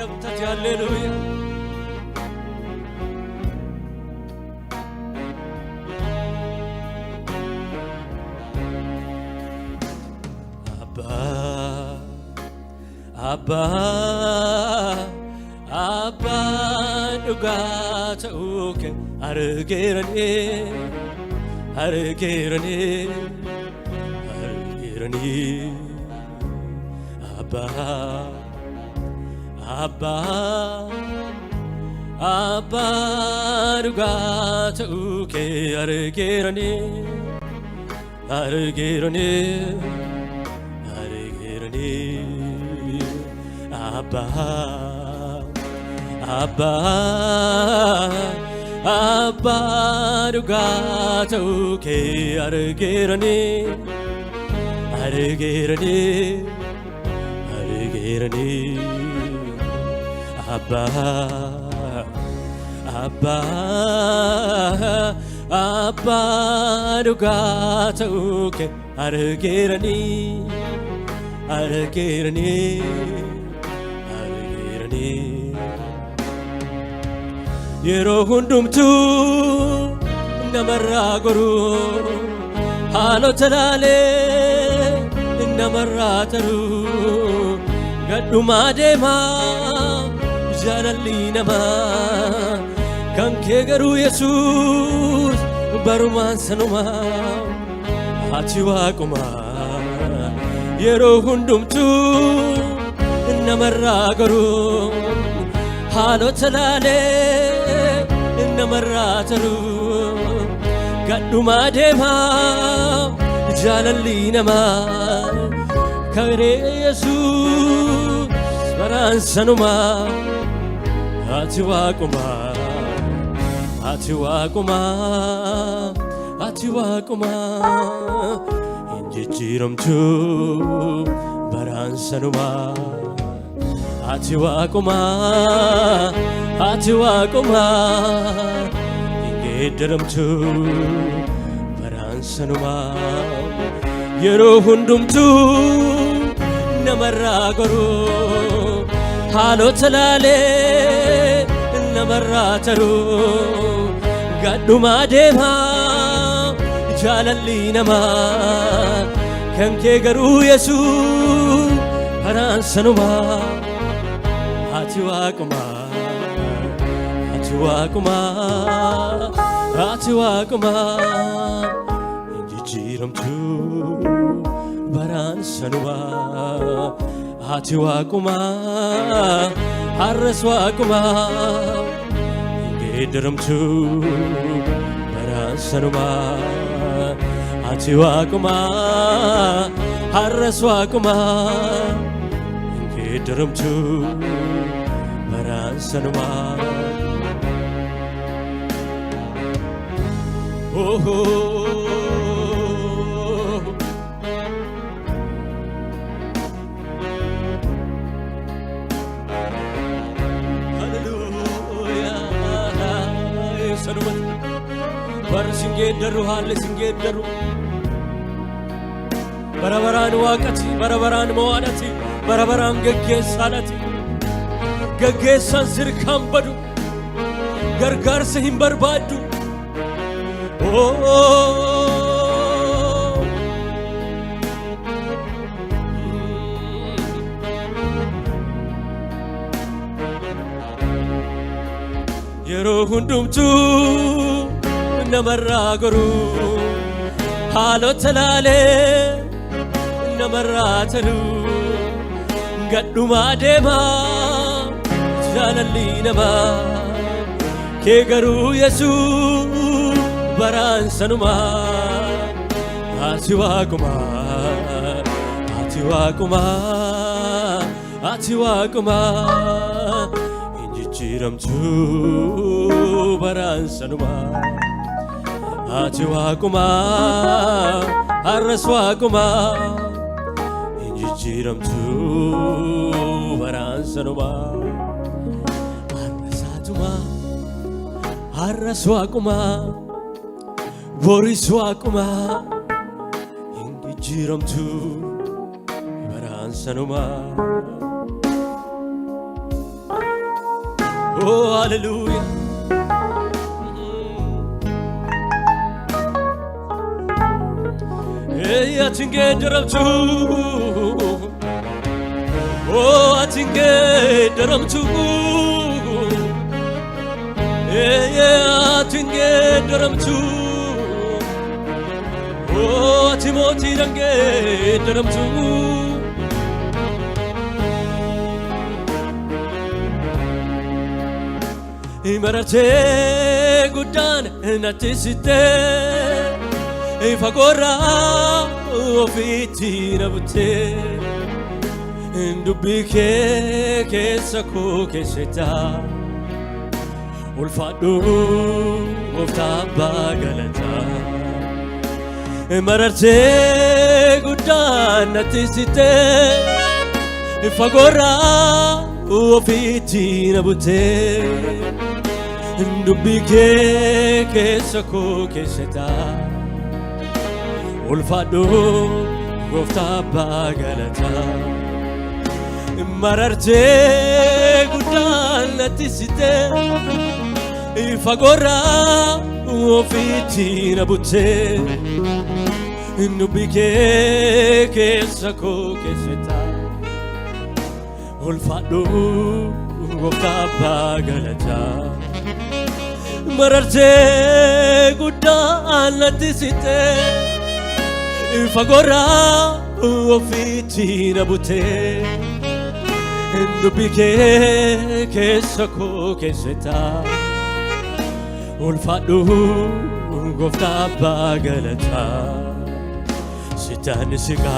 Hallelujah. Abba, Abba, dhugaa ta'uu kee argeeranii Abba, Abba, Abba, dhugaa ta'uu kee argeeranii Abba, Abba, Abba, dhugaa ta'uu kee argeeranii Abba, Abba, Abba, dhugaa ta'uu kee argeeranii yeroo hundumtuu namarraa goruu haalota laalee namarraa taruu gadhumaa deemaa jaalalli namaa kan kee garuu Yesuus barumaan sanumaa ati waaqumaa yeroo hundumtuu namarraa goruu haalota laalee namarraa taruu gadhumaa deemaa jaalalli namaa karee Yesuus baraan sanumaa ati waaqumaa hin jijjiiramtuu baraan sanumaa ati waaqumaa hin geeddaramtuu baraan sanumaa yeroo hundumtuu namarraa goruu haalota laalee namarraa taruu gadhumaa deemaa jaalalli namaa kan kee garuu Yesuus baraan sanumaa ati waaqumaa hin jijjiiramtuu baraan sanumaa ati waaqumaa har'as waaqumaa hin geeddaramtuu baraan sanumaa ati waaqumaa har'as waaqumaa hin geeddaramtuu baraan sanumaa bara singeeddaru haalli singeeddaru bara baraan waaqati bara baraan mo'aadhati bara baraan geggeessaadhati geggeessaan sirkaan badu gargaarsa hin barbaaddu yeroo hundumtuu namarraa goruu haalota laalee namarraa taruu gadhumaa deemaa jaalalli namaa kee garuu Yesuus baraan sanumaa ati waaqumaa ati waaquma injijjiiramtu baransanuma ati waaquma har'as waaquma injijjiiramtu baransanuma har'asatuma har'as waaquma boris waaquma injijjiiramtu baransanuma. Oh, hallelujah. Hey, I think it up too. Oh, I think it up too. Hey, I think it up too. Oh, Timothy, don't get up too. Imarate gudan natisite ifagora ofiti nabute indubike kesako keseta ulfadu ofta bagalata Imarate gudan natisite ifagora ofiti nabute Ndubike kesako keseta ulfadu gofta bagalata mararte gudan natisite ifagora ofiti nabute Ndubike kesako keseta ulfadu gofta bagalata Mararte gudan natisite ifagora ofiti nabute ndubike kesako keseta ulfadu gofta bagalata sitan sika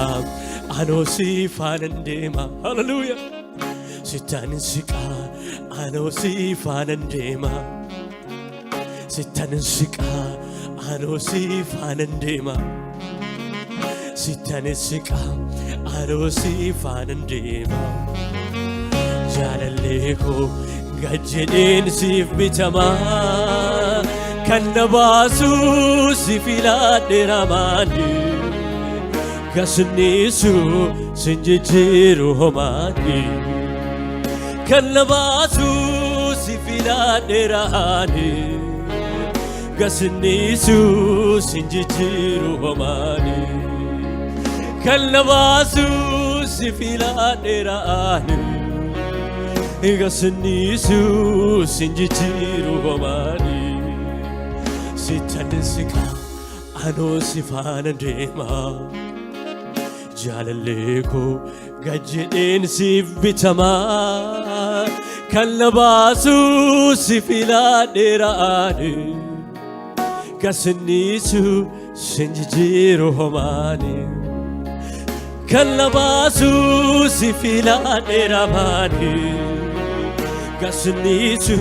anosi fanandema hallelujah sitan sika anosi fanandema Sitan sika anosi fanandema Sitan sika anosi fanandema Jalaleko gajjedin sif bitama Kannabasu sifilade ramani Kasnisu sinjijiru homani Kannabasu sifilade rahani Gasnisu sinjijiru homani Kallabasu sifila derani Gasnisu sinjijiru homani Sitan sika ano sifana dema Jalaleko gajjedin sif bitama Kallabasu sifila derani Gasnisu sinjijiru homani Kallabasu sifila deramani Gasnisu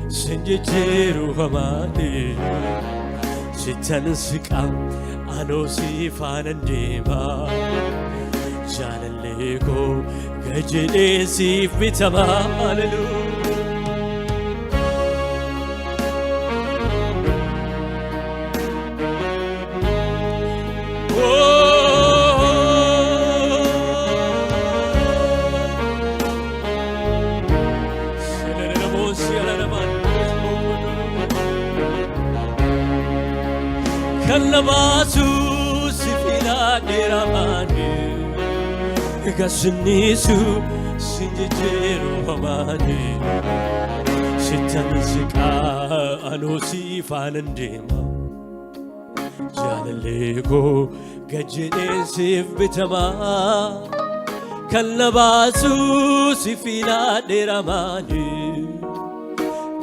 sinjijiru homani Sitan sika ano sifanandema Jalaleko gajjedin sif bitama Hallelujah Kallabasu sifila deramani Gasnisu sinjijiru homani Sitan sika ano sifanandema Jalaleko gajjedin sif bitama Kallabasu sifila deramani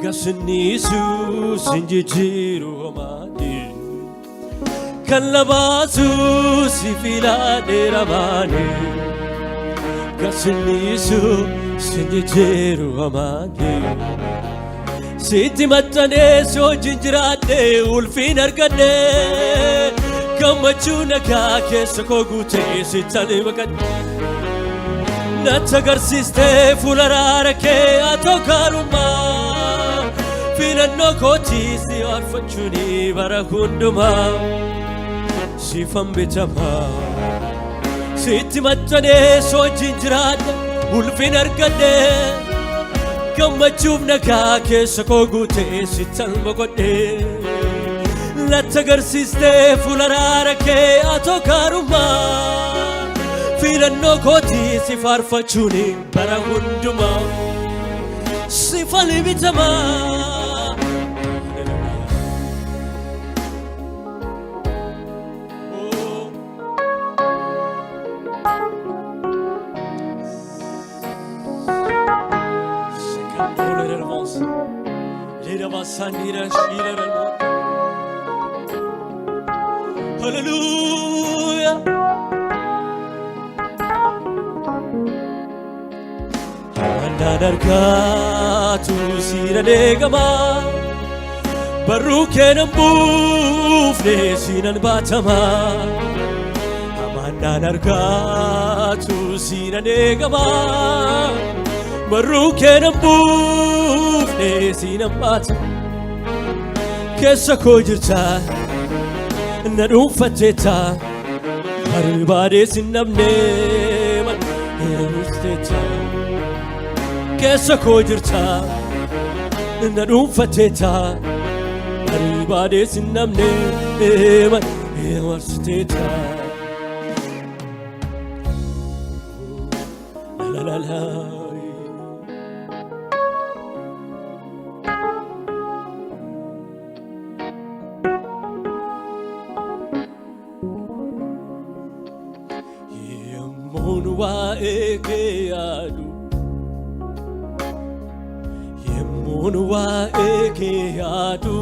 Gasnisu sinjijiru homani Kallabasu sifila deramani Kasinisu sinjiru amage Siti matane so jinjirade ulfin argade Kamachuna ka kesa ko gute sitale makat Natagarsiste fularara ke atokaruma Filanno koti si arfachuni barahunduma Sifam bitama Siti matane so jinjirade ulfin argade Kamachuna ka kesa ko gute sitale makat Natagarsiste fularara ke atokaruma Filanno koti si farfachuni barahunduma Sifali bitama Secando le avance Les avançani la shira del monde Hallelujah Andargatu siranegama Barukenam bufne sinan batama Amandargatu siranegama Barukenam bufne sinan batama Kesa kojirta Narufateta Haribade sinamne man Erusteta Kesa kojirta Narufateta Haribade sinamne man Erusteta La la la Yemonwa ekeyadu Yemonwa ekeyadu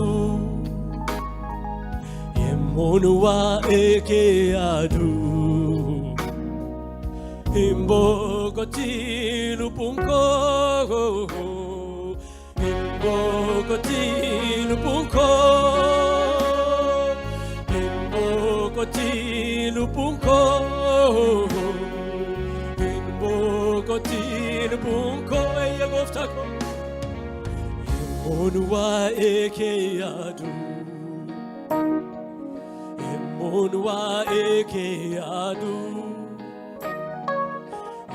Yemonwa ekeyadu Imbogoti lupunko Imbogoti lupunko Imbogoti lupunko Imbogoti lupunko Eya goftako Yemonwa ekeyadu Yemonwa ekeyadu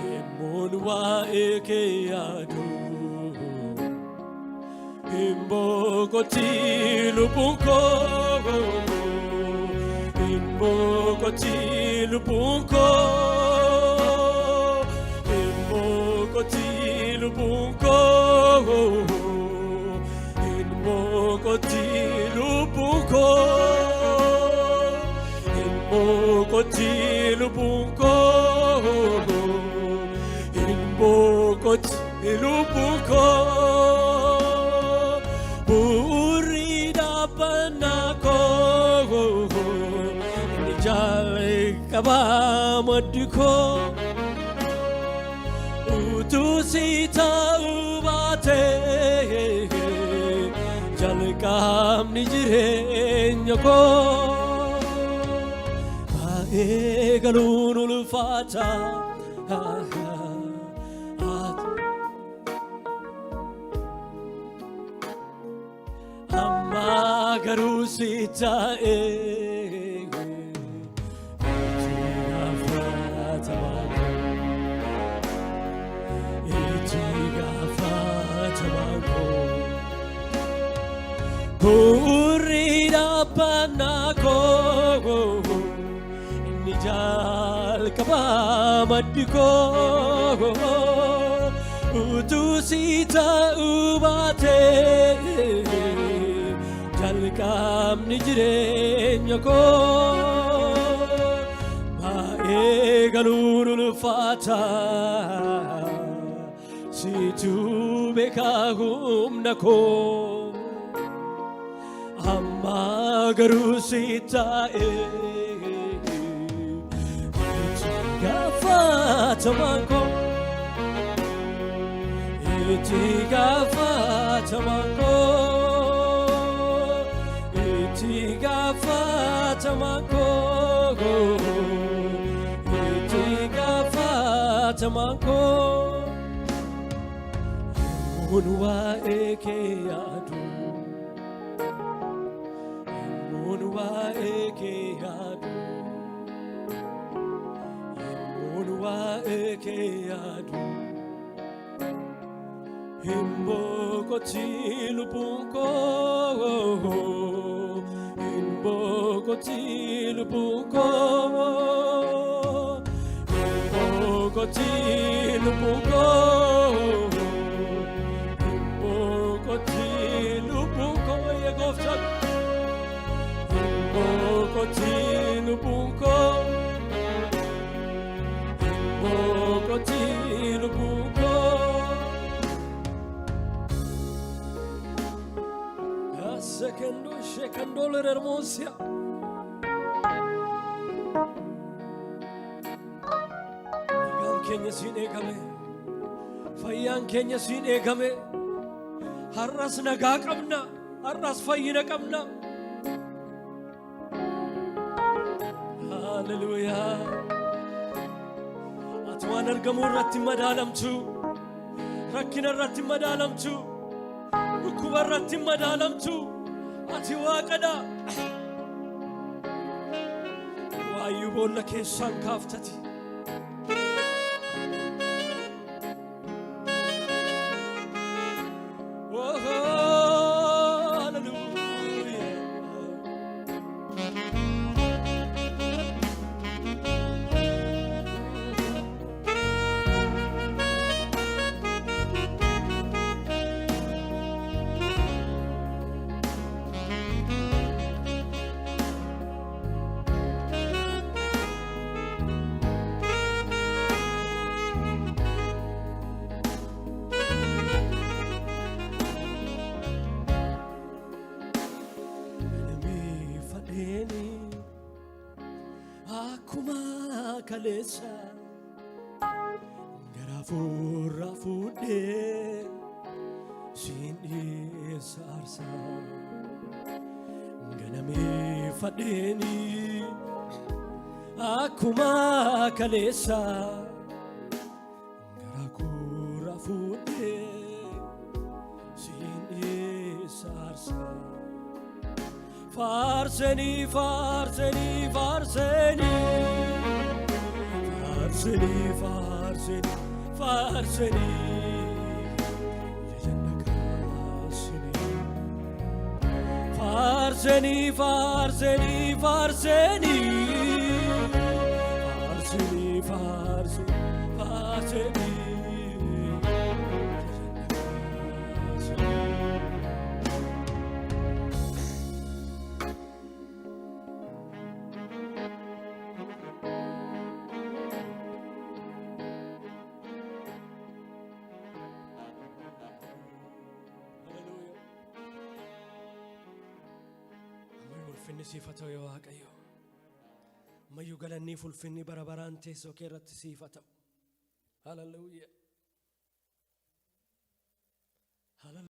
Yemonwa ekeyadu Imbogoti lupunko Imbogoti lupunko Imbogoti lupunko Imbogoti lupunko Imbogoti lupunko Imbogoti lupunko Burida panako Nijai kabamadiko Utusita ubate Jalkam nijirenya ko Egalun ulfata Amma garusita Burida panako Nijal kabamadiko Utusita ubate Jalkam nijirenya ko Maegalun ulfata Situ bekahum nako Amma garusita Gafata manko itti gaafatamaa koo, itti gaafatamaa koo, itti gaafatamaa koo. Yemmuun waa'ee kee yaadu, yemmuun waa'ee kee yaadu, yemmuun waa'ee kee yaadu. Himbokoti lubbuun koo, himbokoti lubbuun koo, himbokoti lubbuun koo, himbokoti lubbuun koo ye Gooftaan, himbokoti lubbuun koo, himbokoti lubbuun koo. Secondo shekando l'ermosia, nagaan keenya siin eegame, fayyaan keenya siin eegame. Har'as nagaa qabna, har'as fayyina qabna. Hallelujah. Ati waan argamu irratti madaalamtu, rakkina irratti madaalamtu, dhukkuba irratti madaalamtu. Ati waaqadha. Waayyuu boolla keessaan kaaftati. Akkuma kaleessa gara fuula fuudhee siin dhiyeessa aarsaa. Ganamee fadheeni akkuma kaleessa gara fuula fuudhee siin dhiyeessa aarsaa. Faarseni, faarseni, faarseni, faarseni, faarseni, faarseni, jajanna kaasini. Faarseni, faarseni, faarseni, faarseni, faarseni, faarseni. Ulfinni siif haa ta'u yaa Waaqayyo. Ammayyuu galanni fi ulfinni bara baraan teessoo kee irratti siif haa ta'u. Hallelujah.